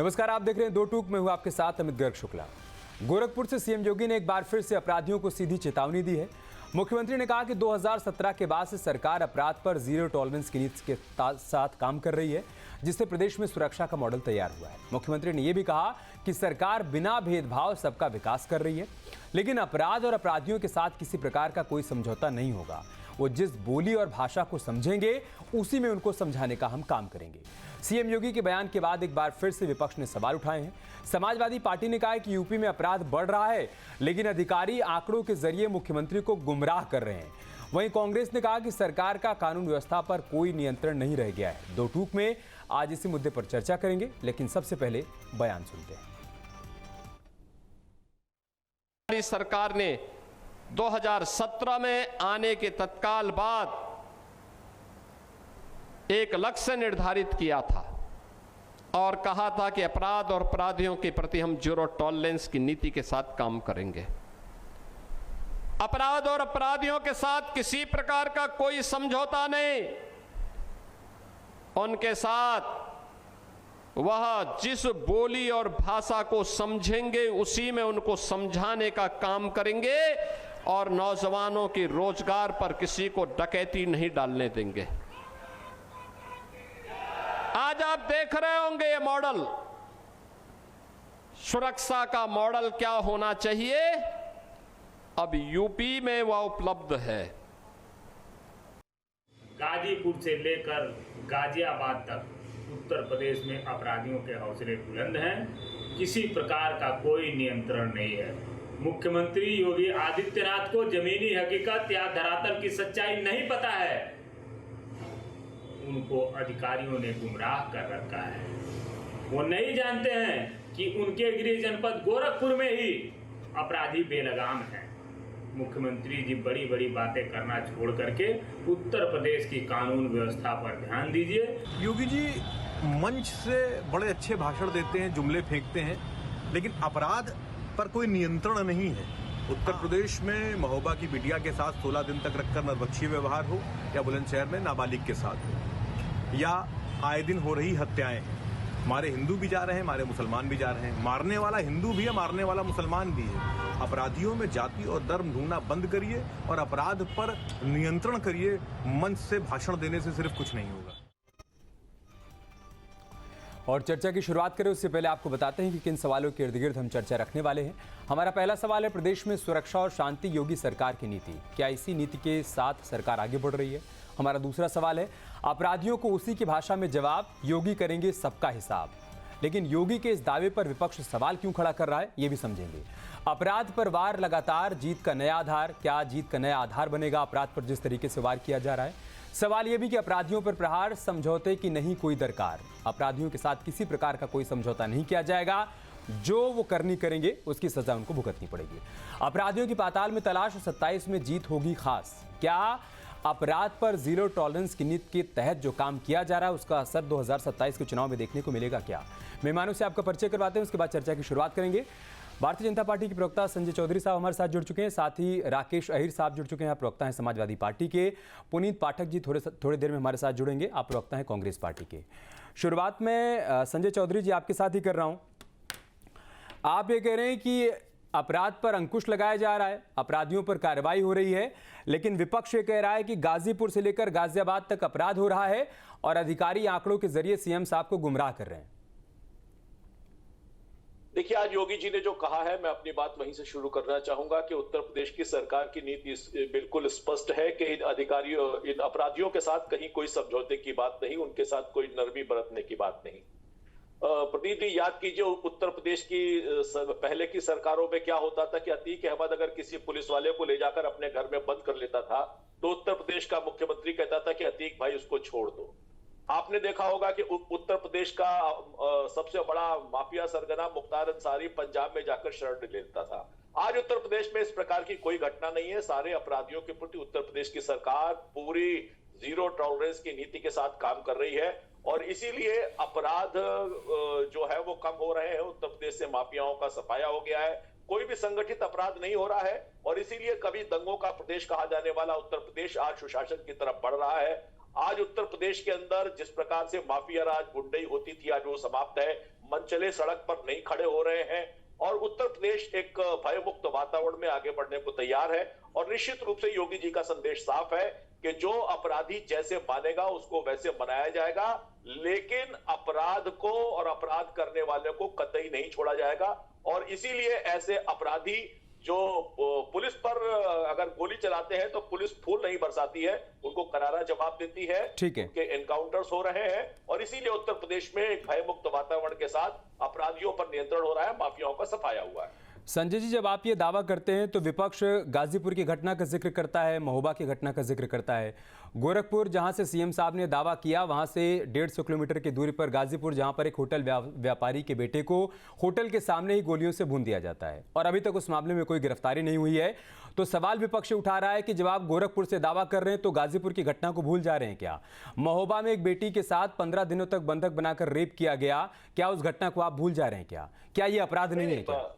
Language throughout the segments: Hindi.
नमस्कार, आप देख रहे हैं दो टूक में हूं आपके साथ अमित गर्ग शुक्ला। गोरखपुर से सीएम योगी ने एक बार फिर से अपराधियों को सीधी चेतावनी दी है। मुख्यमंत्री ने कहा कि 2017 के बाद से सरकार अपराध पर जीरो टॉलरेंस की नीति के साथ काम कर रही है, जिससे प्रदेश में सुरक्षा का मॉडल तैयार हुआ है। मुख्यमंत्री ने यह भी कहा कि सरकार बिना भेदभाव सबका विकास कर रही है, लेकिन अपराध और अपराधियों के साथ किसी प्रकार का कोई समझौता नहीं होगा। वो जिस बोली और भाषा को समझेंगे उसी में उनको समझाने का हम काम करेंगे। सीएम योगी के बयान के बाद एक बार फिर से विपक्ष ने सवाल उठाए हैं। समाजवादी पार्टी ने कहा है कि यूपी में अपराध बढ़ रहा है, लेकिन अधिकारी आंकड़ों के जरिए मुख्यमंत्री को गुमराह कर रहे हैं। वहीं कांग्रेस ने कहा कि सरकार का कानून व्यवस्था पर कोई नियंत्रण नहीं रह गया है। दो टूक में आज इसी मुद्दे पर चर्चा करेंगे, लेकिन सबसे पहले बयान सुनते हैं। सरकार ने 2017 में आने के तत्काल बाद एक लक्ष्य निर्धारित किया था और कहा था कि अपराध और अपराधियों के प्रति हम जीरो टॉलरेंस की नीति के साथ काम करेंगे। अपराध और अपराधियों के साथ किसी प्रकार का कोई समझौता नहीं। उनके साथ वह जिस बोली और भाषा को समझेंगे उसी में उनको समझाने का काम करेंगे और नौजवानों की रोजगार पर किसी को डकैती नहीं डालने देंगे। आज आप देख रहे होंगे ये मॉडल, सुरक्षा का मॉडल क्या होना चाहिए, अब यूपी में वह उपलब्ध है। गाजीपुर से लेकर गाजियाबाद तक उत्तर प्रदेश में अपराधियों के हौसले बुलंद हैं। किसी प्रकार का कोई नियंत्रण नहीं है। मुख्यमंत्री योगी आदित्यनाथ को जमीनी हकीकत या धरातल की सच्चाई नहीं पता है। उनको अधिकारियों ने गुमराह कर रखा है। वो नहीं जानते हैं कि उनके गृह जनपद गोरखपुर में ही अपराधी बेलगाम हैं। मुख्यमंत्री जी बड़ी बड़ी बातें करना छोड़ करके उत्तर प्रदेश की कानून व्यवस्था पर ध्यान दीजिए। योगी जी मंच से बड़े अच्छे भाषण देते हैं, जुमले फेंकते हैं, लेकिन अपराध पर कोई नियंत्रण नहीं है। उत्तर प्रदेश में महोबा की बिटिया के साथ 16 दिन तक रखकर नरभक्षी व्यवहार हो, या बुलंदशहर में नाबालिग के साथ हो, या आए दिन हो रही हत्याएं हैं। हमारे हिंदू भी जा रहे हैं, हमारे मुसलमान भी जा रहे हैं। मारने वाला हिंदू भी है, मारने वाला मुसलमान भी है। अपराधियों में जाति और धर्म ढूंढना बंद करिए और अपराध पर नियंत्रण करिए। मंच से भाषण देने से सिर्फ कुछ नहीं होगा। और चर्चा की शुरुआत करें उससे पहले आपको बताते हैं कि किन सवालों के इर्द गिर्द हम चर्चा रखने वाले हैं। हमारा पहला सवाल है, प्रदेश में सुरक्षा और शांति योगी सरकार की नीति, क्या इसी नीति के साथ सरकार आगे बढ़ रही है? हमारा दूसरा सवाल है, अपराधियों को उसी की भाषा में जवाब, योगी करेंगे सबका हिसाब। लेकिन योगी के इस दावे पर विपक्ष सवाल क्यों खड़ा कर रहा है, ये भी समझेंगे। अपराध पर वार लगातार, जीत का नया आधार, क्या जीत का नया आधार बनेगा अपराध पर जिस तरीके से वार किया जा रहा है? सवाल यह भी कि अपराधियों पर प्रहार, समझौते की नहीं कोई दरकार। अपराधियों के साथ किसी प्रकार का कोई समझौता नहीं किया जाएगा। जो वो करनी करेंगे उसकी सजा उनको भुगतनी पड़ेगी। अपराधियों की पाताल में तलाश, 27 में जीत होगी खास। क्या अपराध पर जीरो टॉलरेंस की नीति के तहत जो काम किया जा रहा है उसका असर 2027 के चुनाव में देखने को मिलेगा क्या? मेहमानों से आपका परिचय करवाते हैं, उसके बाद चर्चा की शुरुआत करेंगे। भारतीय जनता पार्टी के प्रवक्ता संजय चौधरी साहब हमारे साथ जुड़ चुके हैं, साथ ही राकेश अहिर साहब जुड़ चुके हैं, आप प्रवक्ता हैं समाजवादी पार्टी के। पुनीत पाठक जी थोड़ी देर में हमारे साथ जुड़ेंगे, आप प्रवक्ता हैं कांग्रेस पार्टी के। शुरुआत में संजय चौधरी जी आपके साथ ही कर रहा हूं। आप ये कह रहे हैं कि अपराध पर अंकुश लगाया जा रहा है, अपराधियों पर कार्रवाई हो रही है, लेकिन विपक्ष ये कह रहा है कि गाजीपुर से लेकर गाजियाबाद तक अपराध हो रहा है और अधिकारी आंकड़ों के जरिए सीएम साहब को गुमराह कर रहे हैं। देखिए, आज योगी जी ने जो कहा है, मैं अपनी बात वहीं से शुरू करना चाहूंगा कि उत्तर प्रदेश की सरकार की नीति बिल्कुल स्पष्ट है कि इन अधिकारियों, इन अपराधियों के साथ कहीं कोई समझौते की बात नहीं, उनके साथ कोई नरमी बरतने की बात नहीं। प्रदीप जी, याद कीजिए उत्तर प्रदेश की पहले की सरकारों में क्या होता था कि अतीक अहमद अगर किसी पुलिस वाले को ले जाकर अपने घर में बंद कर लेता था तो उत्तर प्रदेश का मुख्यमंत्री कहता था कि अतीक भाई उसको छोड़ दो। आपने देखा होगा कि उत्तर प्रदेश का सबसे बड़ा माफिया सरगना मुख्तार अंसारी पंजाब में जाकर शरण लेता था। आज उत्तर प्रदेश में इस प्रकार की कोई घटना नहीं है। सारे अपराधियों के प्रति उत्तर प्रदेश की सरकार पूरी जीरो टॉलरेंस की नीति के साथ काम कर रही है और इसीलिए अपराध जो है वो कम हो रहे हैं। उत्तर प्रदेश से माफियाओं का सफाया हो गया है, कोई भी संगठित अपराध नहीं हो रहा है और इसीलिए कभी दंगों का प्रदेश कहा जाने वाला उत्तर प्रदेश आज सुशासन की तरफ बढ़ रहा है। आज उत्तर प्रदेश के अंदर जिस प्रकार से माफिया राज, गुंडई होती थी, आज वो समाप्त है। मनचले सड़क पर नहीं खड़े हो रहे हैं और उत्तर प्रदेश एक भयमुक्त वातावरण में आगे बढ़ने को तैयार है। और निश्चित रूप से योगी जी का संदेश साफ है कि जो अपराधी जैसे मानेगा उसको वैसे मनाया जाएगा, लेकिन अपराध को और अपराध करने वाले को कतई नहीं छोड़ा जाएगा। और इसीलिए ऐसे अपराधी जो पुलिस पर अगर गोली चलाते हैं तो पुलिस फूल नहीं बरसाती है, उनको करारा जवाब देती है। ठीक है। उनके एनकाउंटर्स हो रहे हैं और इसीलिए उत्तर प्रदेश में एक भयमुक्त वातावरण के साथ अपराधियों पर नियंत्रण हो रहा है, माफियाओं का सफाया हुआ है। संजय जी, जब आप ये दावा करते हैं तो विपक्ष गाजीपुर की घटना का जिक्र करता है, महोबा की घटना का जिक्र करता है। गोरखपुर, जहां से सीएम साहब ने दावा किया, वहां से 150 किलोमीटर की दूरी पर गाजीपुर, जहां पर एक होटल व्यापारी के बेटे को होटल के सामने ही गोलियों से भून दिया जाता है और अभी तक उस मामले में कोई गिरफ्तारी नहीं हुई है। तो सवाल विपक्ष उठा रहा है कि जब आप गोरखपुर से दावा कर रहे हैं तो गाजीपुर की घटना को भूल जा रहे हैं क्या? महोबा में एक बेटी के साथ 15 दिनों तक बंधक बनाकर रेप किया गया, क्या उस घटना को आप भूल जा रहे हैं क्या? क्या ये अपराध नहीं है क्या?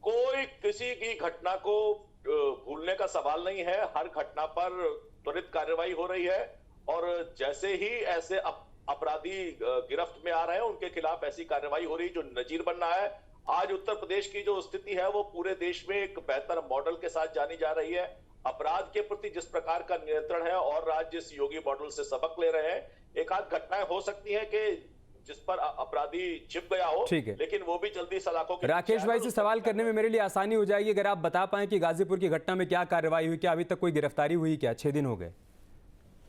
कोई किसी की घटना को भूलने का सवाल नहीं है। हर घटना पर त्वरित कार्रवाई हो रही है और जैसे ही ऐसे अपराधी गिरफ्त में आ रहे हैं उनके खिलाफ ऐसी कार्रवाई हो रही है जो नजीर बन रहा है। आज उत्तर प्रदेश की जो स्थिति है वो पूरे देश में एक बेहतर मॉडल के साथ जानी जा रही है। अपराध के प्रति जिस प्रकार का नियंत्रण है और राज्य इस योगी मॉडल से सबक ले रहे हैं। एक आध घटनाएं हो सकती हैं कि जिस पर अपराधी छिप गया हो, ठीक है, लेकिन वो भी जल्दी सलाखों के राकेश भाई से सवाल करने में मेरे लिए आसानी हो जाएगी अगर आप बता पाएं कि गाजीपुर की घटना में क्या कार्रवाई हुई, क्या अभी तक कोई गिरफ्तारी हुई? क्या 6 दिन हो गए?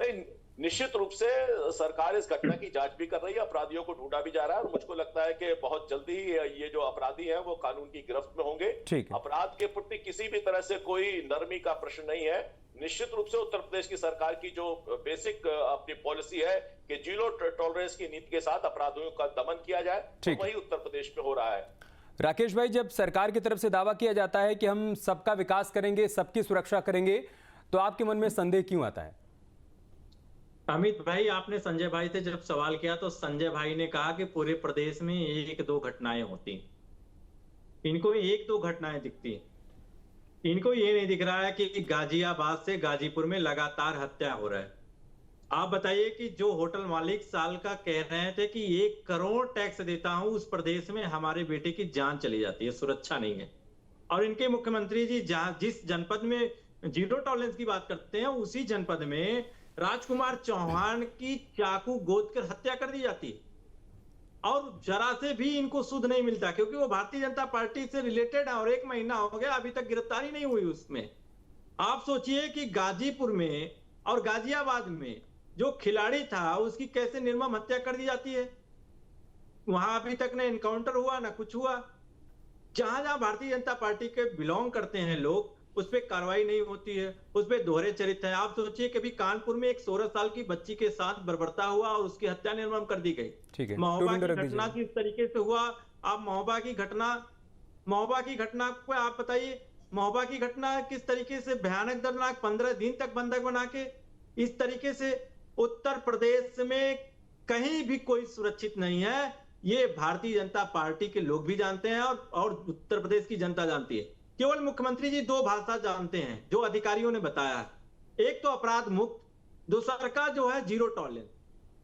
नहीं, निश्चित रूप से सरकार इस घटना की जांच भी कर रही है, अपराधियों को ढूंढा भी जा रहा है और मुझको लगता है कि बहुत जल्दी ही ये जो अपराधी हैं वो कानून की गिरफ्त में होंगे। ठीक है। अपराध के प्रति किसी भी तरह से कोई नरमी का प्रश्न नहीं है। निश्चित रूप से उत्तर प्रदेश की सरकार की जो बेसिक अपनी पॉलिसी है कि जीरो टॉलरेंस की नीति के साथ अपराधियों का दमन किया जाए, तो वही उत्तर प्रदेश में हो रहा है। राकेश भाई, जब सरकार की तरफ से दावा किया जाता है कि हम सबका विकास करेंगे, सबकी सुरक्षा करेंगे, तो आपके मन में संदेह क्यों आता है? अमित भाई, आपने संजय भाई से जब सवाल किया तो संजय भाई ने कहा कि पूरे प्रदेश में 1-2 घटनाएं होती, इनको 1-2 घटनाएं दिखती, इनको ये नहीं दिख रहा है कि गाजियाबाद से गाजीपुर में लगातार हत्या हो रहा है। आप बताइए कि जो होटल मालिक साल का कह रहे थे कि 1 करोड़ टैक्स देता हूं, उस प्रदेश में हमारे बेटे की जान चली जाती है, सुरक्षा नहीं है। और इनके मुख्यमंत्री जी जिस जनपद में जीरो टॉलरेंस की बात करते हैं, उसी जनपद में राजकुमार चौहान की चाकू गोद कर हत्या कर दी जाती है और जरा से भी इनको सुध नहीं मिलता, क्योंकि वो भारतीय जनता पार्टी से रिलेटेड है और 1 महीना हो गया अभी तक गिरफ्तारी नहीं हुई उसमें। आप सोचिए कि गाजीपुर में और गाजियाबाद में जो खिलाड़ी था उसकी कैसे निर्मम हत्या कर दी जाती है। वहां अभी तक न एनकाउंटर हुआ न कुछ हुआ। जहां जहां भारतीय जनता पार्टी के बिलोंग करते हैं लोग, उस पर कार्रवाई नहीं होती है, उस पर दोहरे चरित्र है। आप सोचिए कि अभी कानपुर में एक 16 साल की बच्ची के साथ बर्बरता हुआ और उसकी हत्या निर्मम कर दी गई। ठीक है, महोबा की घटना किस तरीके से हुआ, आप महोबा की घटना को आप बताइए। महोबा की घटना किस तरीके से भयानक, दर्दनाक, 15 दिन तक बंधक बना के इस तरीके से। उत्तर प्रदेश में कहीं भी कोई सुरक्षित नहीं है, ये भारतीय जनता पार्टी के लोग भी जानते हैं और उत्तर प्रदेश की जनता जानती है। केवल मुख्यमंत्री जी 2 भाषा जानते हैं जो अधिकारियों ने बताया है, एक तो अपराध मुक्त, दूसरा का जो है जीरो टॉलरेंस।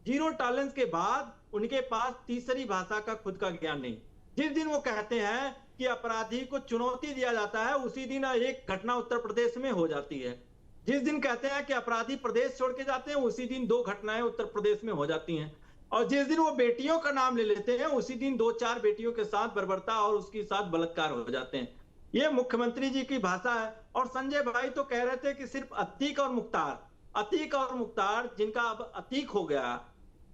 जीरो टॉलरेंस के बाद उनके पास तीसरी भाषा का खुद का ज्ञान नहीं। जिस दिन वो कहते हैं कि अपराधी को चुनौती दिया जाता है, उसी दिन एक घटना उत्तर प्रदेश में हो जाती है। जिस दिन कहते हैं कि अपराधी प्रदेश छोड़ के जाते हैं, उसी दिन 2 घटनाएं उत्तर प्रदेश में हो जाती हैं। और जिस दिन वो बेटियों का नाम ले लेते हैं, उसी दिन 2-4 बेटियों के साथ बर्बरता और उसके साथ बलात्कार हो जाते हैं। ये मुख्यमंत्री जी की भाषा है। और संजय भाई तो कह रहे थे कि सिर्फ अतीक और मुख्तार जिनका अब अतीक हो गया,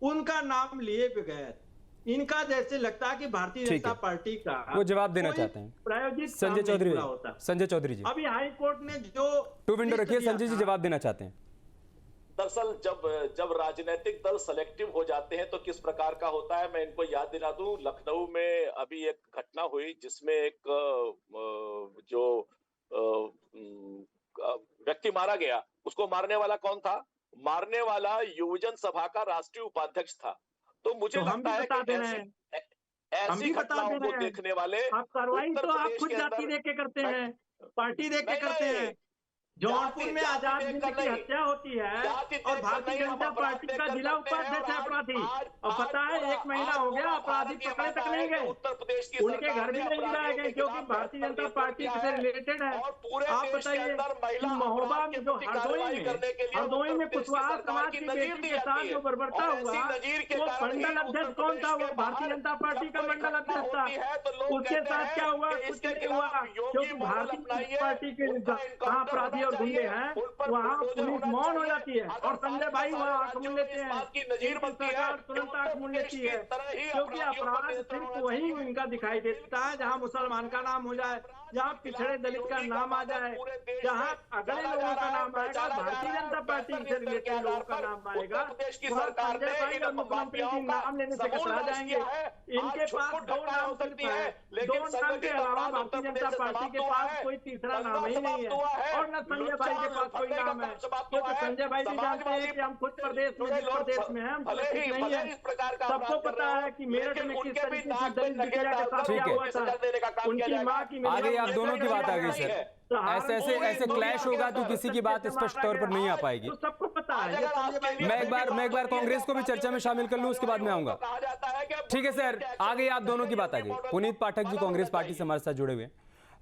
उनका नाम लिए बगैर इनका जैसे लगता है कि भारतीय जनता पार्टी का वो जवाब देना चाहते हैं प्रायोजित संजय चौधरी जी। अभी हाई कोर्ट ने जो 2 विंडो रखिए, संजय जी जवाब देना चाहते हैं। दरअसल जब राजनीतिक दल सेलेक्टिव हो जाते हैं तो किस प्रकार का होता है, मैं इनको याद दिला दूं। लखनऊ में अभी एक घटना हुई जिसमें एक जो व्यक्ति मारा गया, उसको मारने वाला कौन था? मारने वाला युवजन सभा का राष्ट्रीय उपाध्यक्ष था। तो मुझे लगता है कि ऐसी घटनाओं को देखने वाले आप कार्रवाई तो आप खुद जाति देख के करते हैं, पार्टी देख के करते हैं। जौनपुर में आजाद हिंद की हत्या होती है और भारतीय जनता पार्टी का जिला उपाध्यक्ष है अपराधी, और पता है 1 महीना हो गया अपराधी पकड़े तक नहीं गए, उत्तर प्रदेश की उनके घर भी नहीं गिराए गए क्योंकि भारतीय जनता पार्टी से रिलेटेड है। आप बताइए कि महोबा में जो हरदोई में कुशवाहा समाज की बेटी के साथ जो बर्बरता हुआ, वो मंडल अध्यक्ष कौन था? वो भारतीय जनता पार्टी का मंडल अध्यक्ष था। उसके साथ क्या हुआ? कुछ नहीं हुआ, क्योंकि भारतीय पार्टी के कहाँ अपराधी और गुंडे हैं वहाँ पुलिस मौन हो जाती है और संजय भाई वहाँ आंख मूंद लेते हैं, सरकार तुरंत आंख मूंद लेती है, क्योंकि अपराध सिर्फ वही इनका दिखाई देता है जहाँ मुसलमान का नाम हो जाए, जहाँ पिछड़े दलित का नाम आ जाए, जहाँ अगले लोगों का नाम आएगा, भारतीय जनता पार्टी से रिलेटेड लोगों का नाम आएगा, वहाँ संजय भाई और मुख्यमंत्री जी नाम लेने से कतरा जाएंगे। इनके पास 2 नाम सिर्फ है, 2 नाम के अलावा भारतीय जनता पार्टी के पास कोई तीसरा नाम ही नहीं है, और न संजय भाई के पास कोई नाम है। तो संजय भाई भी जानते हैं कि हम खुद प्रदेश में हैं, हम सुरक्षित नहीं है। सबको पता है कि मेरठ में किस तरीके से दलित बिटिया के साथ क्या हुआ था, उनकी माँ की आगे आप दोनों की बात आ गई सर, ऐसे क्लैश होगा तो किसी की बात स्पष्ट तौर पर नहीं आ पाएगी। तो सबको पता है। मैं एक बार कांग्रेस को भी चर्चा में शामिल कर लूं, उसके बाद में आऊंगा। ठीक है सर, आ गई आप दोनों की बात आ गई। पुनीत पाठक जी कांग्रेस पार्टी से हमारे साथ जुड़े हुए हैं।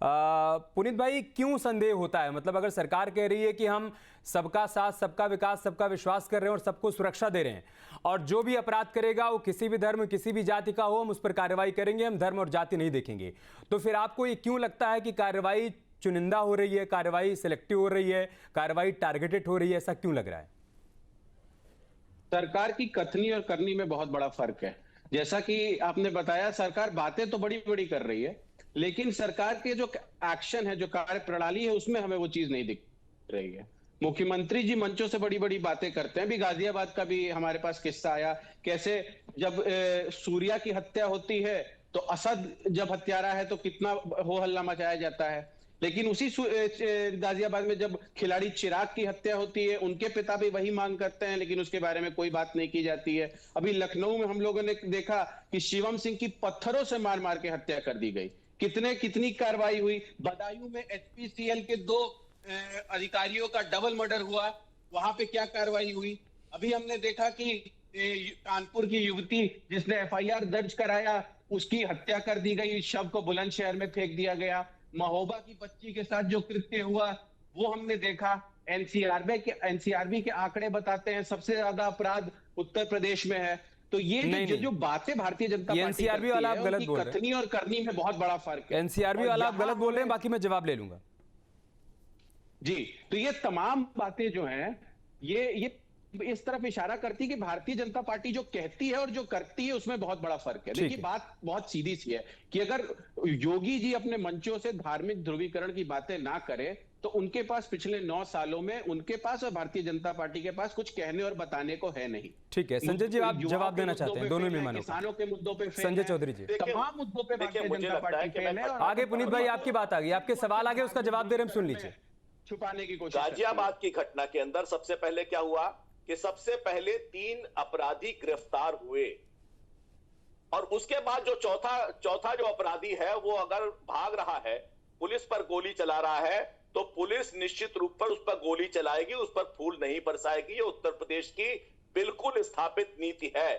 पुनीत भाई, क्यों संदेह होता है? मतलब अगर सरकार कह रही है कि हम सबका साथ, सबका विकास, सबका विश्वास कर रहे हैं और सबको सुरक्षा दे रहे हैं, और जो भी अपराध करेगा वो किसी भी धर्म, किसी भी जाति का हो, हम उस पर कार्रवाई करेंगे, हम धर्म और जाति नहीं देखेंगे, तो फिर आपको ये क्यों लगता है कि कार्रवाई चुनिंदा हो रही है, कार्रवाई सिलेक्टिव हो रही है, कार्रवाई टारगेटेड हो रही है? ऐसा क्यों लग रहा है? सरकार की कथनी और करनी में बहुत बड़ा फर्क है। जैसा कि आपने बताया, सरकार बातें तो बड़ी बड़ी कर रही है, लेकिन सरकार के जो एक्शन है, जो कार्य प्रणाली है, उसमें हमें वो चीज नहीं दिख रही है। मुख्यमंत्री जी मंचों से बड़ी बड़ी बातें करते हैं। अभी गाजियाबाद का भी हमारे पास किस्सा आया, कैसे जब सूर्या की हत्या होती है तो असद जब हत्यारा है तो कितना हो हल्ला मचाया जाता है, लेकिन उसी गाजियाबाद में जब खिलाड़ी चिराग की हत्या होती है, उनके पिता भी वही मांग करते हैं, लेकिन उसके बारे में कोई बात नहीं की जाती है। अभी लखनऊ में हम लोगों ने देखा कि शिवम सिंह की पत्थरों से मार मार के हत्या कर दी गई। कितनी कार्रवाई हुई। बदायूं में HPCL के 2 अधिकारियों का डबल मर्डर हुआ, वहां पे क्या कार्रवाई हुई। अभी हमने देखा कि कानपुर की युवती जिसने FIR दर्ज कराया, उसकी हत्या कर दी गई, शव को बुलंदशहर में फेंक दिया गया। महोबा की बच्ची के साथ जो कृत्य हुआ वो हमने देखा। NCRB के आंकड़े बताते हैं सबसे ज्यादा अपराध उत्तर प्रदेश में है। तो ये जो बातें भारतीय जनता पार्टी NCRB वाला आप गलत बोल रहे हैं, कथनी और करनी में बहुत बड़ा फर्क है। NCRB वाला आप गलत बोल रहे हैं, बाकी मैं जवाब ले लूंगा जी। तो ये तमाम बातें जो हैं ये इस तरफ इशारा करती है कि भारतीय जनता पार्टी जो कहती है और जो करती है उसमें बहुत बड़ा फर्क है। देखिए, बात बहुत सीधी सी है कि अगर योगी जी अपने मंचों से धार्मिक ध्रुवीकरण की बातें ना करें तो उनके पास पिछले 9 सालों में उनके पास और भारतीय जनता पार्टी के पास कुछ कहने और बताने को है नहीं। ठीक है संजय जी, आप जवाब देना चाहते हैं दोनों मेहमानों को? किसानों के मुद्दों पे संजय चौधरी जी, तमाम मुद्दों पे भारतीय जनता पार्टी फेल है। आगे पुनीत भाई आपकी बात आ गई, आपके सवाल आगे, उसका जवाब दे रहे हैं, सुन लीजिए। छुपाने की कोशिश। गाजियाबाद की घटना के अंदर सबसे पहले क्या हुआ कि सबसे पहले 3 अपराधी गिरफ्तार हुए, और उसके बाद जो चौथा जो अपराधी है वो अगर भाग रहा है, पुलिस पर गोली चला रहा है, तो पुलिस निश्चित रूप पर उस पर गोली चलाएगी, उस पर फूल नहीं बरसाएगी। ये उत्तर प्रदेश की बिल्कुल स्थापित नीति है।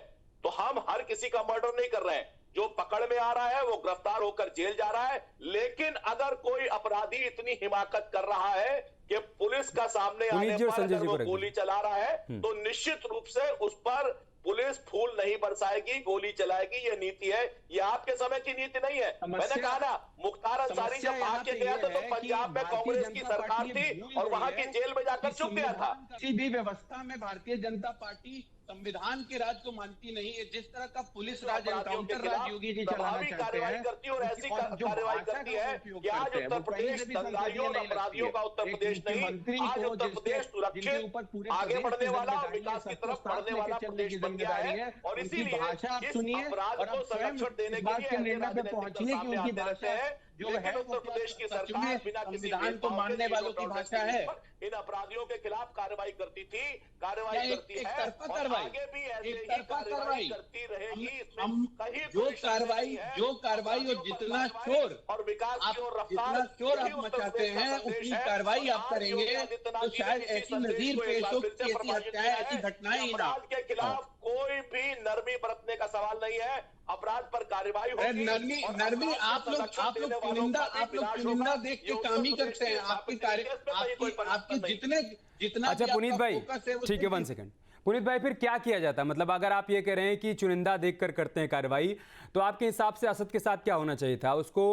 तो हम हर किसी का मर्डर नहीं कर रहे हैं, जो पकड़ में आ रहा है वो गिरफ्तार होकर जेल जा रहा है। लेकिन अगर कोई अपराधी इतनी हिमाकत कर रहा है कि पुलिस का सामने आने पर अगर वो गोली चला रहा है, तो निश्चित रूप से उस पर पुलिस फूल नहीं बरसाएगी, गोली चलाएगी। ये नीति है, ये आपके समय की नीति नहीं है। मैंने कहा ना, मुख्तार अंसारी जब भाग के गया था तो पंजाब में कांग्रेस की सरकार थी और वहां की जेल में जाकर चुप गया था। किसी भी व्यवस्था में भारतीय जनता पार्टी संविधान के राज को मानती नहीं है। जिस तरह का पुलिस राज, एनकाउंटर राज योगी जी चलाना चाहते हैं, करती और ऐसी कार्रवाई करती है कि आज उत्तर प्रदेश दंगाइयों और अपराधियों का उत्तर प्रदेश नहीं, आज उत्तर प्रदेश सुरक्षित आगे बढ़ने वाला, विकास की तरफ बढ़ने वाला प्रदेश बन गया है। और इसीलिए इस अपराध को संरक्षण देने के लिए निर्णय पे पहुंचिए कि उनकी भाषा जो लेकिन है उत्तर प्रदेश की सच सरकार में बिना किसी संविधान को भेदभाव के मानने जीरो वालों की टॉलरेंस भाषा है? इन अपराधियों के खिलाफ कार्रवाई करती थी, क्या कार्रवाई एक करती है तरफा और कार्रवाई, आगे भी ऐसे एक ही तरफा कार्रवाई कार्रवाई करती रहेगी। इसमें हम कहीं जो कोई शक कार्रवाई नहीं है। जो कार्रवाई और अपराधियों पर जितना कार्रवाई शोर और विकास आप की ओर जितना रफ्तार, शोर यही आप उत्तर मचाते प्रदेश का हैं संदेश उतनी है। कार्रवाई और आप आज करेंगे योगी आदित्यनाथ तो जी ने शायद इसी ऐसी संदेश नजीर को एक पेश बार हो फिर से कि ऐसी प्रभावित हत्याएं किया ऐसी है घटनाएं कि ही ना अपराध के खिलाफ कोई भी नरमी बरतने का सवाल नहीं है। अपराध पर कार्रवाई होगी और नरमी अपराध को संरक्षण देने वालों का भी विनाश होगा। चुनिंदा देख ये के उत्तर काम ही प्रदेश करते के हैं। आपकी स्थापित कार्य इतिहास में कहीं कोई आपकी परिवर्तन नहीं। जितना अच्छा भी पुनीत आपका भाई, फोकस है ठीक है, 1 सेकंड। पुनीत भाई, फिर क्या किया जाता है? मतलब अगर आप ये कह रहे हैं कि चुनिंदा देखकर करते हैं कार्रवाई, तो आपके हिसाब से असद के साथ क्या होना चाहिए था? उसको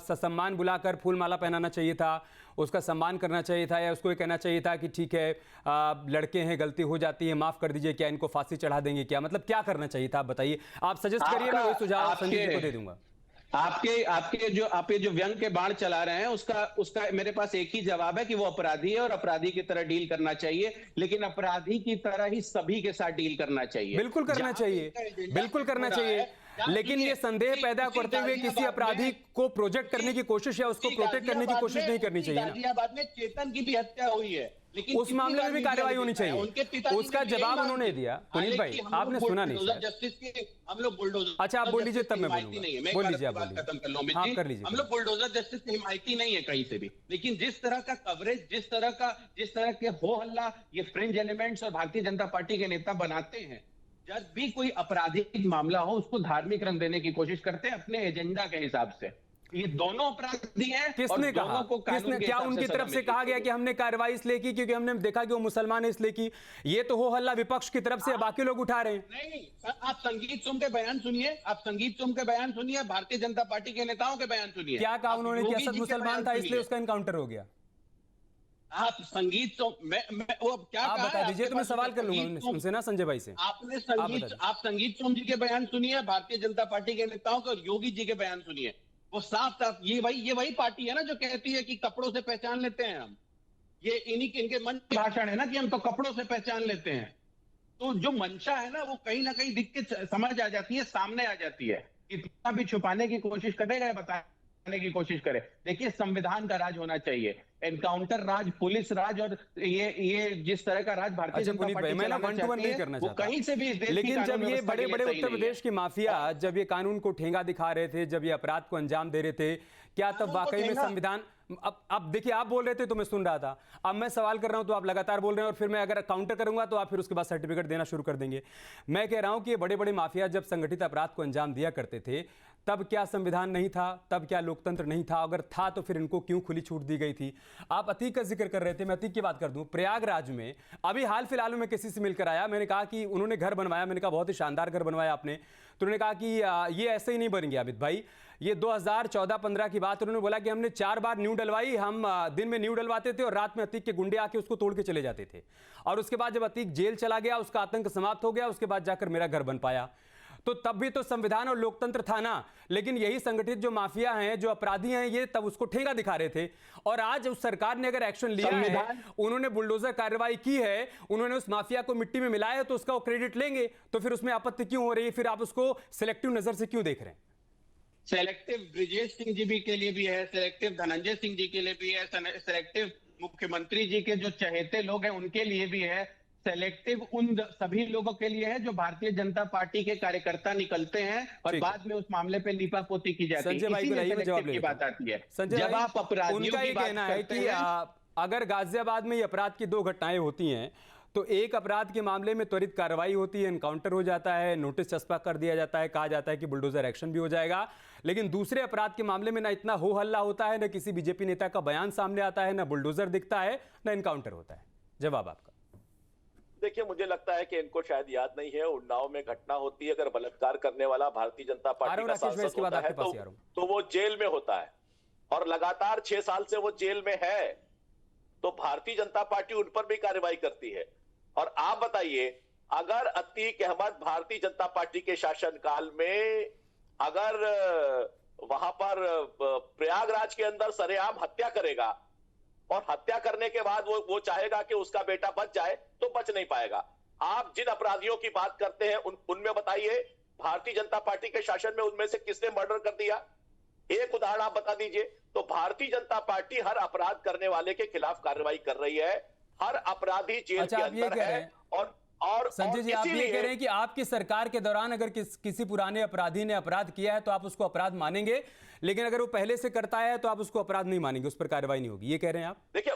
ससम्मान बुलाकर फूल माला पहनाना चाहिए था, उसका सम्मान करना चाहिए था, या उसको ये कहना चाहिए था कि ठीक है लड़के हैं, गलती हो जाती है, माफ कर दीजिए, क्या इनको फांसी चढ़ा देंगे क्या? मतलब क्या करना चाहिए था, आप बताइए। आप सजेस्ट करिए, मैं वही सुझाव संजय जी को दे दूंगा। आपके जो व्यंग के बाण चला रहे हैं उसका मेरे पास एक ही जवाब है कि वो अपराधी है और अपराधी की तरह डील करना चाहिए, लेकिन अपराधी की तरह ही सभी के साथ डील करना चाहिए। बिल्कुल करना चाहिए, बिल्कुल करना चाहिए, लेकिन ये संदेह पैदा करते हुए किसी अपराधी को प्रोजेक्ट करने की कोशिश या उसको प्रोटेक्ट करने की कोशिश नहीं करनी चाहिए ना। गाजियाबाद में चेतन की भी हत्या हुई है, लेकिन उस मामले में भी कार्रवाई होनी चाहिए। उसका जवाब उन्होंने दिया। पुनीत भाई, आपने सुना नहीं शायद। जस्टिस के हम लोग बुलडोजर, अच्छा आप बोल लीजिए तब मैं बोलूंगा। बोल लीजिए, आप खत्म कर लो। हाँ, कर लीजिए। हम लोग बुलडोजर जस्टिस की हिमायती नहीं है कहीं से भी, लेकिन जिस तरह का कवरेज, जिस तरह के हो हल्ला ये फ्रिंज एलिमेंट्स और भारतीय जनता पार्टी के नेता बनाते हैं, जब भी कोई आपराधिक मामला हो उसको धार्मिक रंग देने की कोशिश करते हैं अपने एजेंडा के हिसाब से। ये दोनों अपराधी हैं। किसने कहा? किसने, क्या उनकी तरफ से कहा गया कि हमने कार्रवाई इसलिए की क्योंकि हमने देखा कि वो मुसलमान है इसलिए की? ये तो हो हल्ला विपक्ष की तरफ से बाकी लोग उठा रहे हैं। नहीं, आप संगीत सोम के बयान सुनिए, भारतीय जनता पार्टी के नेताओं के बयान सुनिए। क्या कहा उन्होंने कि असद मुसलमान था इसलिए उसका एनकाउंटर हो गया? आप संगीत सोम वो क्या आप बता दीजिए, तो मैं सवाल कर लूंगा उनसे ना, संजय भाई से। आप संगीत सोम जी के बयान सुनिए, भारतीय जनता पार्टी के नेताओं के और योगी जी के बयान सुनिए। वो साफ साफ ये वही पार्टी है ना जो कहती है कि कपड़ों से पहचान लेते हैं हम। ये इनके मन की भाषण है ना कि हम तो कपड़ों से पहचान लेते हैं। तो जो मंशा है ना वो कहीं ना कहीं दिख के समझ आ जाती है, सामने आ जाती है। कितना भी छुपाने की कोशिश करेगा या बताने की कोशिश करे, देखिए संविधान का राज होना चाहिए। एनकाउंटर राज, पुलिस राज और ये जिस तरह का राज भारतीय जनता पार्टी मैं 1-to-1 नहीं करना चाहता, कहीं से भी इस देश की लेकिन जब ये बड़े बड़े उत्तर नहीं प्रदेश की माफिया जब ये कानून को ठेंगा दिखा रहे थे, जब ये अपराध को अंजाम दे रहे थे, क्या तब वाकई में संविधान? अब देखिए, आप बोल रहे थे तो मैं सुन रहा था, अब मैं सवाल कर रहा हूं तो आप लगातार बोल रहे हैं, और फिर मैं अगर काउंटर करूंगा तो आप फिर उसके बाद सर्टिफिकेट देना शुरू कर देंगे। मैं कह रहा हूं कि ये बड़े बड़े माफिया जब संगठित अपराध को अंजाम दिया करते थे, तब क्या संविधान नहीं था? तब क्या लोकतंत्र नहीं था? अगर था तो फिर इनको क्यों खुली छूट दी गई थी? आप अतीक का जिक्र कर रहे थे, मैं अतीक की बात कर दूं। प्रयागराज में अभी हाल फिलहाल में किसी से मिलकर आया, मैंने कहा कि उन्होंने घर बनवाया, मैंने कहा बहुत ही शानदार घर बनवाया आपने, तो उन्होंने कहा कि ये ऐसे ही नहीं बन गया अमित भाई, ये 2014-15 की बात। उन्होंने बोला कि हमने 4 बार न्यू डलवाई, हम दिन में न्यू डलवाते थे और रात में अतीक के गुंडे आके उसको तोड़ के चले जाते थे, और उसके बाद जब अतीक जेल चला गया, उसका आतंक समाप्त हो गया, उसके बाद जाकर मेरा घर बन पाया। तो तब भी तो संविधान और लोकतंत्र था ना, लेकिन यही संगठित जो माफिया हैं, जो अपराधी हैं, ये तब उसको ठेंगा दिखा रहे थे। और आज उस सरकार ने अगर एक्शन लिया है, उन्होंने बुलडोजर कार्रवाई की है, उन्होंने उस माफिया को मिट्टी में मिलाया है, तो उसका वो क्रेडिट लेंगे, तो फिर उसमें आपत्ति क्यों हो रही है? फिर आप उसको सिलेक्टिव नजर से क्यों देख रहे हैं? सेलेक्टिव ब्रिजेश सिंह जी के लिए भी है, सेलेक्टिव धनंजय सिंह जी के लिए भी है, सेलेक्टिव मुख्यमंत्री जी के जो चहेते लोग हैं उनके लिए भी है, सेलेक्टिव उन सभी लोगों के लिए है जो भारतीय जनता पार्टी के कार्यकर्ता निकलते हैं और बाद में उस मामले पे लीपापोती की जाती है। इसीलिए जवाब की बात आती है। जब आप अपराधियों की बात करते हैं, अगर गाजियाबाद में ये अपराध की 2 घटनाएं होती हैं, तो एक अपराध के मामले में त्वरित कार्रवाई होती है, एनकाउंटर हो जाता है, नोटिस चस्पा कर दिया जाता है, कहा जाता है कि बुलडोजर एक्शन भी हो जाएगा, लेकिन दूसरे अपराध के मामले में ना इतना हो हल्ला होता है, ना किसी बीजेपी नेता का बयान सामने आता है, ना बुलडोजर दिखता है, ना एनकाउंटर होता है। जवाब आपका। देखिए, मुझे लगता है कि इनको शायद याद नहीं है, उन्नाव में घटना होती है, अगर बलात्कार करने वाला भारतीय जनता पार्टी का सांसद होता है तो वो जेल में होता है, और लगातार 6 साल से वो जेल में है, तो भारतीय जनता पार्टी उन पर भी कार्रवाई करती है। और आप बताइए, अगर अतीक अहमद भारतीय जनता पार्टी के शासनकाल में अगर वहां पर प्रयागराज के अंदर सरेआम हत्या करेगा और हत्या करने के बाद वो चाहेगा कि उसका बेटा बच जाए, तो बच नहीं पाएगा। आप जिन अपराधियों की बात करते हैं उनमें बताइए, भारतीय जनता पार्टी के शासन में उनमें से किसने मर्डर कर दिया? एक उदाहरण आप बता दीजिए। तो भारतीय जनता पार्टी हर अपराध करने वाले के खिलाफ कार्रवाई कर रही है, हर अपराधी जेल अच्छा, के आप ये अंदर कह रहे है। हैं और संजय जी, आप ये इसीलिए कह रहे हैं कि आपकी सरकार के दौरान अगर किसी पुराने अपराधी ने अपराध किया है तो आप उसको अपराध मानेंगे, लेकिन अगर वो पहले से करता है तो आप उसको अपराध नहीं मानेंगे, उस पर कार्रवाई नहीं होगी, ये कह रहे हैं आप? देखिए,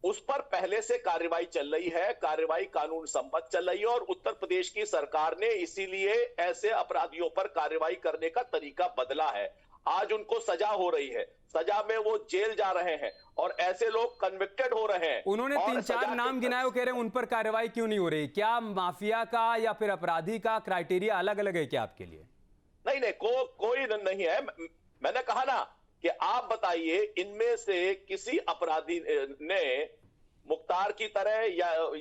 उस पर पहले से कार्रवाई चल रही है, कार्रवाई कानून सम्मत चल रही है, और उत्तर प्रदेश की सरकार ने इसीलिए ऐसे अपराधियों पर कार्रवाई करने का तरीका बदला है। आज उनको सजा हो रही है, सजा में वो जेल जा रहे हैं और ऐसे लोग कन्विक्टेड हो रहे हैं। उन्होंने और 3-4 नाम गिनाए, वो कह रहे हैं उन पर कार्रवाई क्यों नहीं हो रही? क्या माफिया का या फिर अपराधी का क्राइटेरिया अलग अलग है क्या आपके लिए? नहीं, कोई नहीं है। मैंने कहा ना कि आप बताइए, इनमें से किसी अपराधी ने मुख्तार की तरह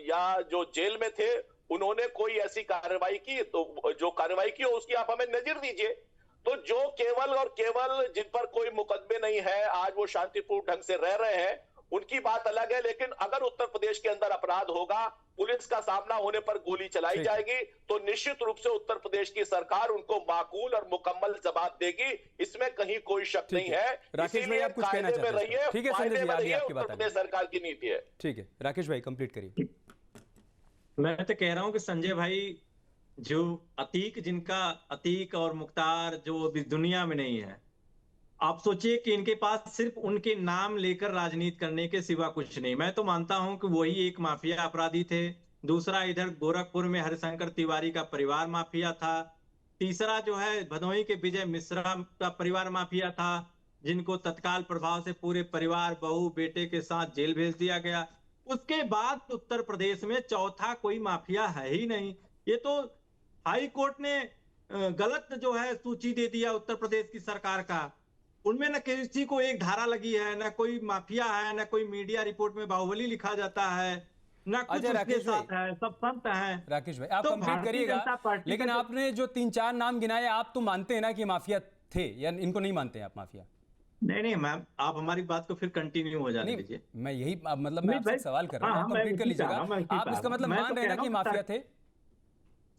या जो जेल में थे उन्होंने कोई ऐसी कार्रवाई की? तो जो कार्रवाई की हो उसकी आप हमें नजीर दीजिए। तो जो केवल और केवल जिन पर कोई मुकदमे नहीं है, आज वो शांतिपूर्ण ढंग से रह रहे हैं, उनकी बात अलग है। लेकिन अगर उत्तर प्रदेश के अंदर अपराध होगा, पुलिस का सामना होने पर गोली चलाई जाएगी, तो निश्चित रूप से उत्तर प्रदेश की सरकार उनको माकूल और मुकम्मल जवाब देगी, इसमें कहीं कोई शक नहीं है। राकेश भाई, आप कुछ कहना चाहते हैं? ठीक है संजय जी, आगे आपकी बात। उत्तर प्रदेश सरकार की नीति है। ठीक है राकेश भाई, कंप्लीट करिए। मैं तो कह रहा हूं कि संजय भाई, जो जिनका अतीक और मुख्तार जो अभी दुनिया में नहीं है, आप सोचिए कि इनके पास सिर्फ उनके नाम लेकर राजनीति करने के सिवा कुछ नहीं। मैं तो मानता हूं कि वही एक माफिया अपराधी थे, दूसरा इधर गोरखपुर में हरिशंकर तिवारी का परिवार माफिया था, तीसरा जो है भदोही के विजय मिश्रा का परिवार माफिया था, जिनको तत्काल प्रभाव से पूरे परिवार, बहू बेटे के साथ जेल भेज दिया गया। उसके बाद उत्तर प्रदेश में चौथा कोई माफिया है ही नहीं। ये तो हाई कोर्ट ने गलत जो है सूची दे दिया उत्तर प्रदेश की सरकार का। उनमें न किसी को एक धारा लगी है, न कोई माफिया है, न कोई मीडिया रिपोर्ट में बाहुबली लिखा जाता है, न कुछ उसके साथ है, सब संत हैं। राकेश भाई, आप तो कंप्लीट करिएगा, लेकिन आपने जो 3-4 नाम गिनाए, आप तो मानते हैं ना कि माफिया थे, या इनको नहीं मानते हैं आप माफिया? नहीं मैम, आप हमारी बात को फिर कंटिन्यू हो जाने दीजिए। मैं यही मतलब मैं आपसे सवाल कर रहा हूं, कंप्लीट कर लीजिएगा। आप इसका मतलब मान रहे हैं ना कि माफिया थे?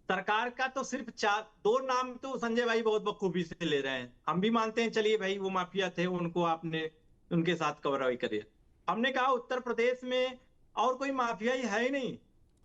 सरकार का तो सिर्फ 2 नाम तो संजय भाई बहुत बखूबी से ले रहे हैं। हम भी मानते हैं, चलिए भाई वो माफिया थे, उनको आपने उनके साथ कार्रवाई करिए। हमने कहा उत्तर प्रदेश में और कोई माफिया ही है ही नहीं।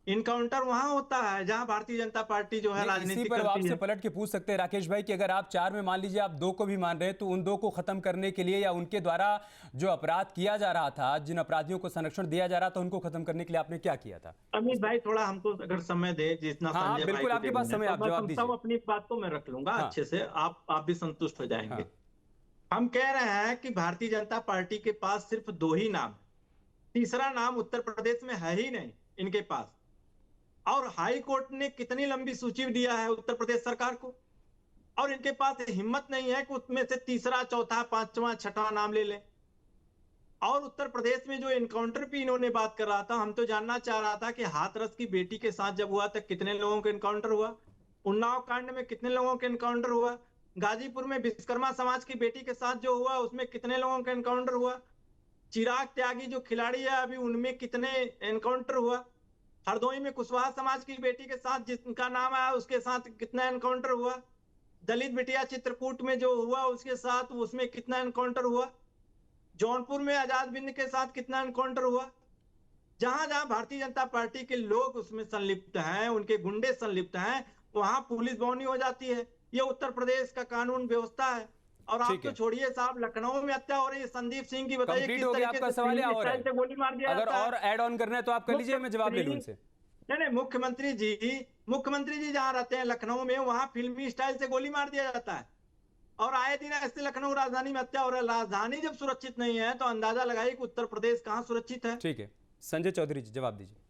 इनकाउंटर वहां होता है जहां भारतीय जनता पार्टी जो है राजनीति इसी पर आपसे पलट के पूछ सकते हैं राकेश भाई कि अगर आप 4 में मान लीजिए आप 2 को भी मान रहे हैं, तो उन 2 को खत्म करने के लिए या उनके द्वारा जो अपराध किया जा रहा था, जिन अपराधियों को संरक्षण दिया जा रहा था, उनको खत्म करने के लिए आपने क्या किया था? अमित भाई, थोड़ा हमको अगर समय दे, जितना हाँ, बिल्कुल आपके पास समय, आप जवाब दीजिए। अपनी बात को मैं रख लूंगा अच्छे से, आप भी संतुष्ट हो जाएंगे। हम कह रहे हैं कि भारतीय जनता पार्टी के पास सिर्फ 2 ही नाम, तीसरा नाम उत्तर प्रदेश में है ही नहीं इनके पास। और हाई कोर्ट ने कितनी लंबी सूची दिया है उत्तर प्रदेश सरकार को, और इनके पास हिम्मत नहीं है कि उसमें से तीसरा, चौथा, पांचवा, छठा नाम ले लें। और उत्तर प्रदेश में जो एनकाउंटर पे इन्होंने बात कर रहा था, हम तो जानना चाह रहा था कि हाथरस की बेटी के साथ जब हुआ तब कितने लोगों का एनकाउंटर हुआ, उन्नाव कांड में कितने लोगों का एनकाउंटर हुआ, गाजीपुर में विश्वकर्मा समाज की बेटी के साथ जो हुआ उसमें कितने लोगों का एनकाउंटर हुआ, चिराग त्यागी जो खिलाड़ी है अभी उनमें कितने एनकाउंटर हुआ, हरदोई में कुशवाहा समाज की बेटी के साथ जिसका नाम आया उसके साथ कितना एनकाउंटर हुआ, दलित बिटिया चित्रकूट में जो हुआ उसके साथ उसमें कितना एनकाउंटर हुआ, जौनपुर में आजाद बिंद के साथ कितना एनकाउंटर हुआ। जहां जहां भारतीय जनता पार्टी के लोग उसमें संलिप्त हैं, उनके गुंडे संलिप्त हैं, वहां पुलिस बौनी हो जाती है। ये उत्तर प्रदेश का कानून व्यवस्था है। और आप तो छोड़िए साहब, लखनऊ में हत्या हो रही है संदीप सिंह की, बताइए किस तरीके से गोली मार दिया। अगर और ऐड ऑन करना है तो आप कर लीजिए, मैं जवाब ले लूं उनसे। नहीं, मुख्यमंत्री जी जहां रहते हैं लखनऊ में, वहां फिल्मी स्टाइल से गोली मार दिया जाता है। और आए दिन ऐसे लखनऊ राजधानी में हत्या हो रहा है। राजधानी जब सुरक्षित नहीं है तो अंदाजा लगाइए कि उत्तर प्रदेश कहां सुरक्षित है। ठीक है, संजय चौधरी जी जवाब दीजिए।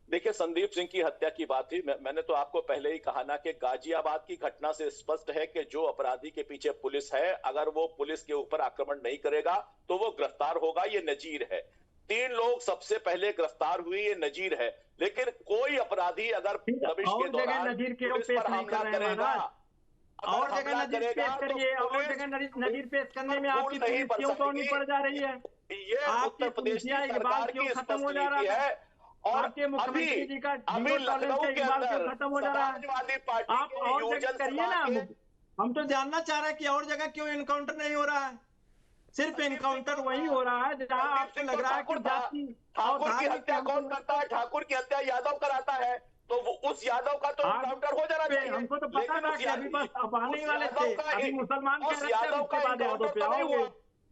देखिए, संदीप सिंह की हत्या की बात थी, मैंने तो आपको पहले ही कहा ना कि गाजियाबाद की घटना से स्पष्ट है कि जो अपराधी के पीछे पुलिस है, अगर वो पुलिस के ऊपर आक्रमण नहीं करेगा तो वो गिरफ्तार होगा। ये नजीर है। 3 लोग सबसे पहले गिरफ्तार हुए, ये नजीर है। लेकिन कोई अपराधी अगर दबिश के दौरान पुलिस पर हमला करेगा, और जगह नजीर पेश करिए, और जगह नजीर पेश करने में आपकी पुलिस क्यों कौनी पड़ जा रही है? ये उत्तर प्रदेश की सरकार की खत्म हो जा रहा है। और आपके मुख्यमंत्री जी का अभी लखनऊ के अंदर खत्म हो जा रहा है। समाजवादी पार्टी आप और जगह करिए ना, हम तो जानना चाह रहे हैं कि और जगह क्यों एनकाउंटर नहीं हो रहा है। सिर्फ एनकाउंटर वही हो रहा है जहां आपको लग रहा है कि जाति ठाकुर की हत्या कौन करता है? ठाकुर की हत्या यादव कराता है, तो उस यादव का तो एनकाउंटर हो जाना चाहिए। हमको तो पता था कि अभी बस अब आने ही वाले थे, अभी मुसलमान के यादव का यादव पे आओगे,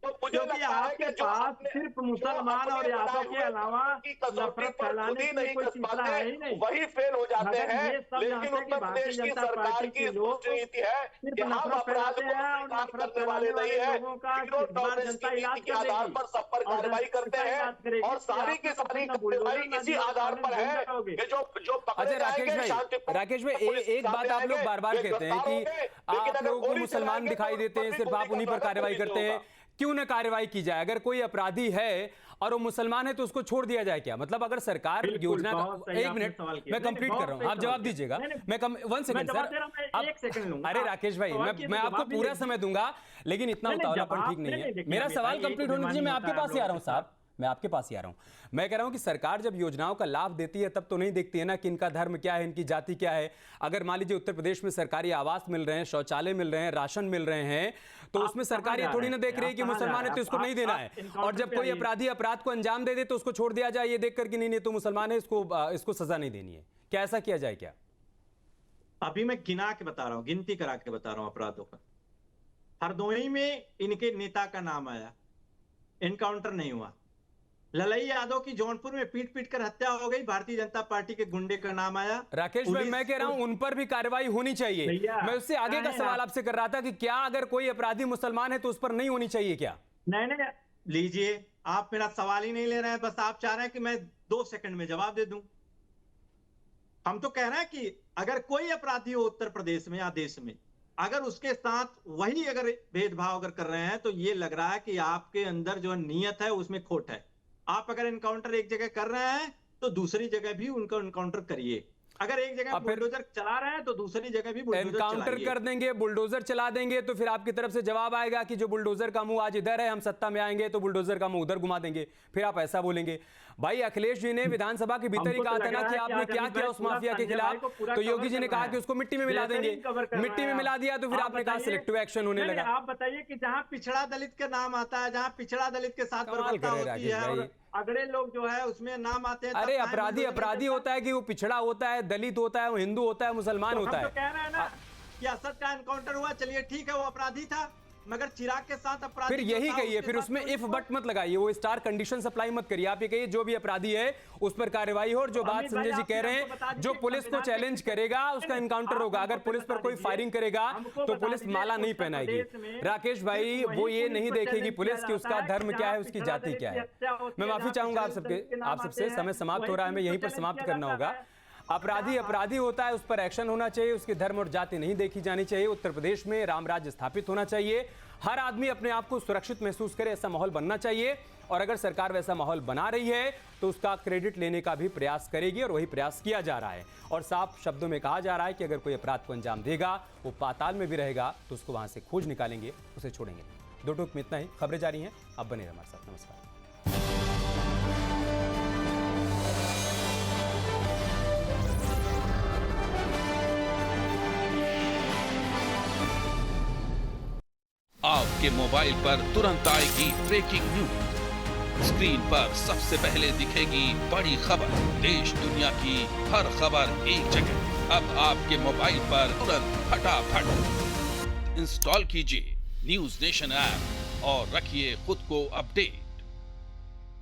तो मुझे लगता है कि जो सिर्फ मुसलमान और यादव के अलावा नफरत फैलाने के लिए कोई तीसरा है ही नहीं, वही फेल हो जाते हैं। लेकिन उत्तर भारतीय प्रदेश की जनता सरकार पार्टी की के लोग नीति है कि हम अपराध को स्वीकार करने वाले नहीं है, जीरो टॉलरेंस की नीति के आधार पर सब पर कार्रवाई करते हैं, और सारी की सारी कार्रवाई इसी आधार पर है कि जो पकड़े जाएंगे। राकेश भाई एक बात आप लोग बार बार कहते हैं कि आप लोगों को मुसलमान दिखाई देते हैं, सिर्फ आप उन्हीं पर कार्रवाई करते हैं। क्यों न कार्रवाई की जाए? अगर कोई अपराधी है और वो मुसलमान है तो उसको छोड़ दिया जाए क्या? मतलब अगर सरकार योजना का, एक मिनट मैं कंप्लीट कर रहा हूं, आप जवाब दीजिएगा। मैं 1 सेकंड सर, अरे राकेश भाई मैं आपको पूरा समय दूंगा, लेकिन इतना उतावलापन ठीक नहीं है। मेरा सवाल कंप्लीट होने दीजिए, मैं आपके पास ही आ रहा हूं साहब, मैं आपके पास ही आ रहा हूं। मैं कह रहा हूं कि सरकार जब योजनाओं का लाभ देती है तब तो नहीं देखती है ना कि इनका धर्म क्या है, इनकी जाति क्या है। अगर मान लीजिए उत्तर प्रदेश में सरकारी आवास मिल रहे हैं, शौचालय मिल रहे हैं, राशन मिल रहे हैं, तो उसमें सरकार ये थोड़ी ना देख रही है कि मुसलमान है तो इसको नहीं देना है, और जब कोई अपराधी अपराध को अंजाम दे दे तो उसको छोड़ दिया जाए ये देखकर कि नहीं तो मुसलमान है, इसको सजा नहीं देनी है। क्या ऐसा किया जाए क्या? अभी मैं गिना के बता रहा हूँ, गिनती करा के बता रहा हूँ अपराधों का। हरदोई में इनके नेता का नाम आया, एनकाउंटर नहीं हुआ। ललई यादव की जौनपुर में पीट पीट कर हत्या हो गई, भारतीय जनता पार्टी के गुंडे का नाम आया। राकेश भाई मैं कह रहा हूं उन पर भी कार्रवाई होनी चाहिए। मैं उससे आगे का सवाल आपसे कर रहा था कि क्या अगर कोई अपराधी मुसलमान है तो उस पर नहीं होनी चाहिए क्या? नहीं लीजिए, आप मेरा सवाल ही नहीं ले रहे हैं, बस आप चाह रहे हैं कि मैं 2 सेकंड में जवाब दे दूं। हम तो कह रहे हैं कि अगर कोई अपराधी हो उत्तर प्रदेश में या देश में, अगर उसके साथ वही अगर भेदभाव अगर कर रहे हैं तो ये लग रहा है कि आपके अंदर जो नीयत है उसमें खोट है। आप अगर एनकाउंटर एक जगह कर रहे हैं तो दूसरी जगह भी उनका एनकाउंटर करिए। अगर एक जगह बुलडोजर चला रहे हैं तो दूसरी जगह भी बुलडोजर एनकाउंटर कर देंगे, बुलडोजर चला देंगे, तो फिर आपकी तरफ से जवाब आएगा कि जो बुलडोजर का मुंह आज इधर है, हम सत्ता में आएंगे तो बुलडोजर का मुंह उधर घुमा देंगे, फिर आप ऐसा बोलेंगे। भाई अखिलेश जी ने विधानसभा के भीतर ही कहा था ना कि आपने क्या किया उस माफिया के खिलाफ, तो योगी जी ने कहा कि उसको मिट्टी में मिला देंगे, मिट्टी में मिला दिया तो फिर आपने कहा सिलेक्टिव एक्शन होने लगा। आप बताइए कि जहां पिछड़ा दलित का नाम आता है, जहां पिछड़ा दलित के साथ बर्बरता होती है, अगड़े लोग जो है उसमें नाम आते हैं। अरे अपराधी होता है कि वो पिछड़ा होता है, दलित होता है, वो हिंदू होता है, मुसलमान होता है। तो कह रहे हैं ना कि असद का एनकाउंटर हुआ, चलिए ठीक है वो अपराधी था, मगर चिराग के साथ अपराधी फिर यही कहिए, फिर उसमें इफ बट मत लगाइए, वो स्टार कंडीशन सप्लाई मत करिए। आप ये कहिए जो भी अपराधी है उस पर कार्रवाई हो, और जो बात संजय जी कह रहे हैं जो पुलिस को चैलेंज करेगा उसका एनकाउंटर होगा। अगर पुलिस पर कोई फायरिंग करेगा तो पुलिस माला नहीं पहनाएगी। राकेश भाई वो ये नहीं देखेगी पुलिस कि उसका धर्म क्या है, उसकी जाति क्या है। मैं माफी चाहूंगा आप सबसे, समय समाप्त हो रहा है, मैं यहीं पर समाप्त करना होगा। अपराधी होता है, उस पर एक्शन होना चाहिए, उसके धर्म और जाति नहीं देखी जानी चाहिए। उत्तर प्रदेश में राम राज्य स्थापित होना चाहिए, हर आदमी अपने आप को सुरक्षित महसूस करे, ऐसा माहौल बनना चाहिए। और अगर सरकार वैसा माहौल बना रही है तो उसका क्रेडिट लेने का भी प्रयास करेगी, और वही प्रयास किया जा रहा है। और साफ शब्दों में कहा जा रहा है कि अगर कोई अपराध को अंजाम देगा, वो पाताल में भी रहेगा, तो उसको वहां से खोज निकालेंगे, उसे छोड़ेंगे। दो टूक में इतना ही। खबरें जारी हैं, अब बने रहिए हमारे साथ। नमस्कार। आपके मोबाइल पर तुरंत आएगी ब्रेकिंग न्यूज। स्क्रीन पर सबसे पहले दिखेगी बड़ी खबर, देश दुनिया की हर खबर एक जगह। अब आपके मोबाइल पर तुरंत फटाफट इंस्टॉल कीजिए न्यूज नेशन ऐप और रखिए खुद को अपडेट।